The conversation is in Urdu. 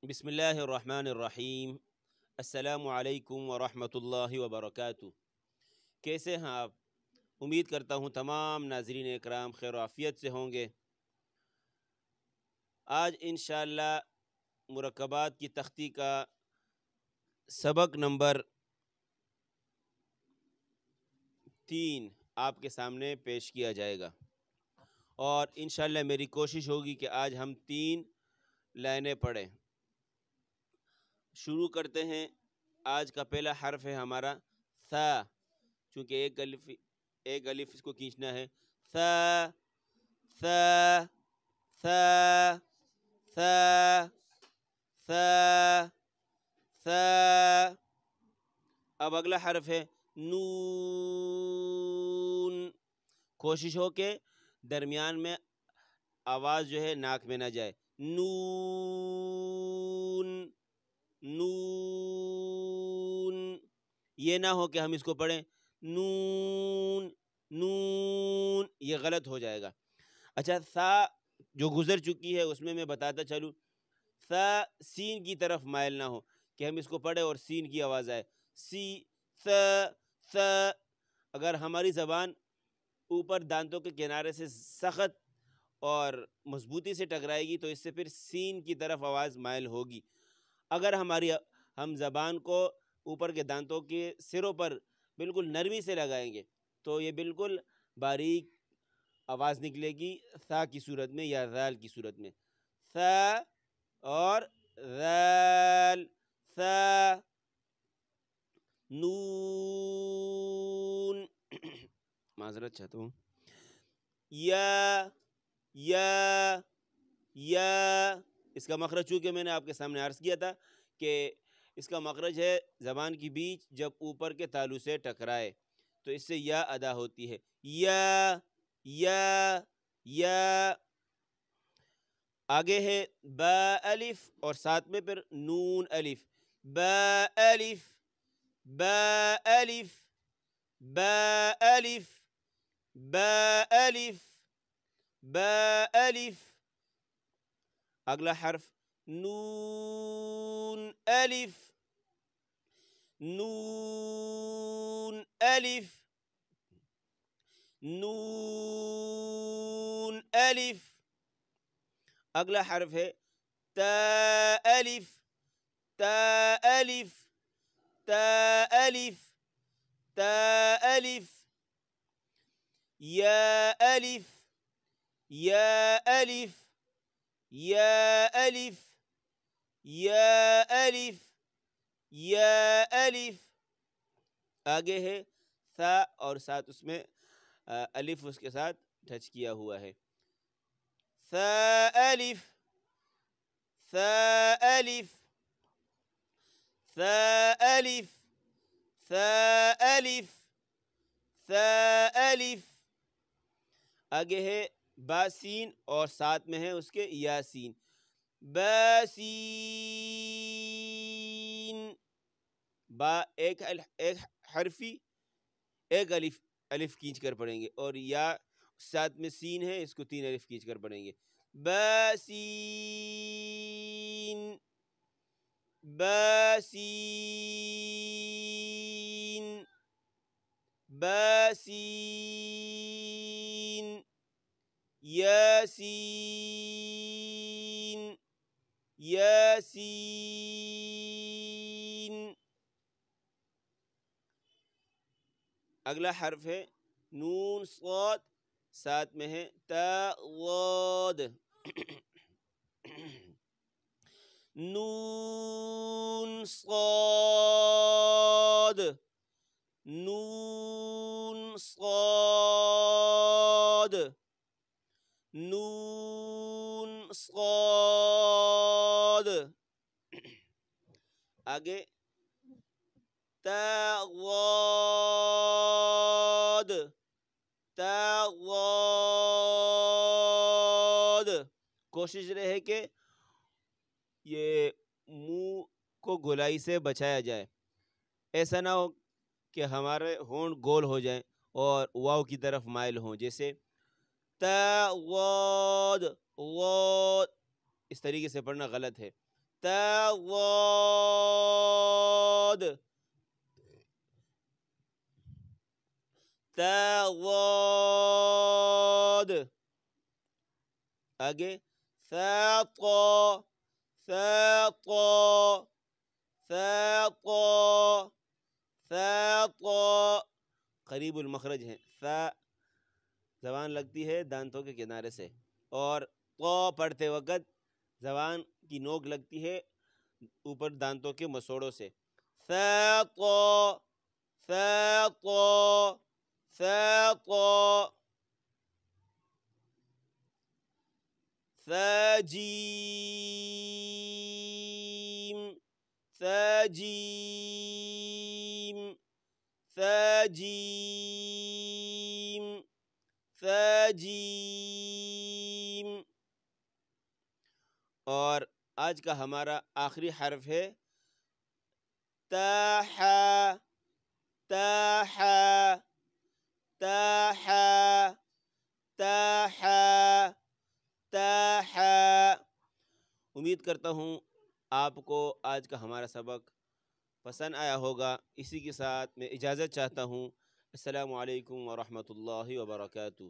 بسم اللہ الرحمن الرحیم۔ السلام علیکم ورحمۃ اللہ وبرکاتہ۔ کیسے ہیں آپ؟ امید کرتا ہوں تمام ناظرین اکرام خیر و عافیت سے ہوں گے۔ آج انشاءاللہ مرکبات کی تختی کا سبق نمبر 3 آپ کے سامنے پیش کیا جائے گا، اور انشاءاللہ میری کوشش ہوگی کہ آج ہم 3 لائنیں پڑھیں۔ شروع کرتے ہیں۔ آج کا پہلا حرف ہے ہمارا ثا، چونکہ ایک الف اس کو کھینچنا ہے۔ ثا ثا ثا ثا ثا ثا۔ اب اگلا حرف ہے نون۔ کوشش ہو کہ درمیان میں آواز جو ہے ناک میں نہ جائے۔ نون نون، یہ نہ ہو کہ ہم اس کو پڑھیں نون نون، یہ غلط ہو جائے گا۔ اچھا، ثا جو گزر چکی ہے اس میں بتاتا چلوں، ثا سین کی طرف مائل نہ ہو کہ ہم اس کو پڑھیں اور سین کی آواز آئے۔ سی ثا ثا، اگر ہماری زبان اوپر دانتوں کے کنارے سے سخت اور مضبوطی سے ٹکرائے گی تو اس سے پھر سین کی طرف آواز مائل ہوگی۔ اگر ہم زبان کو اوپر کے دانتوں کے سروں پر بالکل نرمی سے لگائیں گے تو یہ بالکل باریک آواز نکلے گی ثا کی صورت میں یا ذال کی صورت میں۔ ثا اور ذال، ثا نون معذرت چاہتا ہوں، یا اس کا مخرج چونکہ میں نے آپ کے سامنے عرض کیا تھا کہ اس کا مخرج ہے زبان کی بیچ جب اوپر کے تالو سے ٹکرائے تو اس سے یا ادا ہوتی ہے۔ یا آگے ہے با الف اور ساتھ میں پھر نون الف۔ با الف با الف با الف با الف با الف۔ اگلا حرف نون الف نون الف نون الف۔ اگلا حرف ہے تا الف تا الف تا الف تا الف۔ یا الف یا الف یا الف یا الف یا الف۔ آگے ہے ثا اور ساتھ اس میں الف اس کے ساتھ ٹچ کیا ہوا ہے۔ ثا الف ثا الف ثا الف ثا الف ثا الف۔ آگے ہے باسین اور ساتھ میں ہے اس کے یاسین۔ باسین، با ایک حرفی ایک الف کھینچ کر پڑھیں گے، اور یا ساتھ میں سین ہے اس کو 3 الف کھینچ کر پڑھیں گے۔ باسین باسین باسین یاسین یاسین۔ اگلا حرف ہے نون صاد، ساتھ میں ہے تا ضاد۔ نون صاد نون صاد نون صاد۔ آگے تا ضاد تا ضاد۔ کوشش رہے کہ یہ منہ کو گولائی سے بچایا جائے، ایسا نہ ہو کہ ہمارے ہونٹ گول ہو جائیں اور واو کی طرف مائل ہوں، جیسے تا ضاد ضاد، اس طریقے سے پڑھنا غلط ہے۔ تا ضاد تا ضاد. آگے ثا طا ثا طا ثا طا ثا طا. قریب المخرج ہیں. ثا زبان لگتی ہے دانتوں کے کنارے سے، اور طا پڑھتے وقت زبان کی نوک لگتی ہے اوپر دانتوں کے مسوڑوں سے. ثا طا ثا طا ثا طا. ثا جیم ثا جیم ثا جیم ثا جیم. اور آج کا ہمارا آخری حرف ہے تا حا تا حا تا حا تا حا تا حا. امید کرتا ہوں آپ کو آج کا ہمارا سبق پسند آیا ہوگا. اسی کے ساتھ میں اجازت چاہتا ہوں. السلام علیکم ورحمۃ اللہ وبرکاتہ.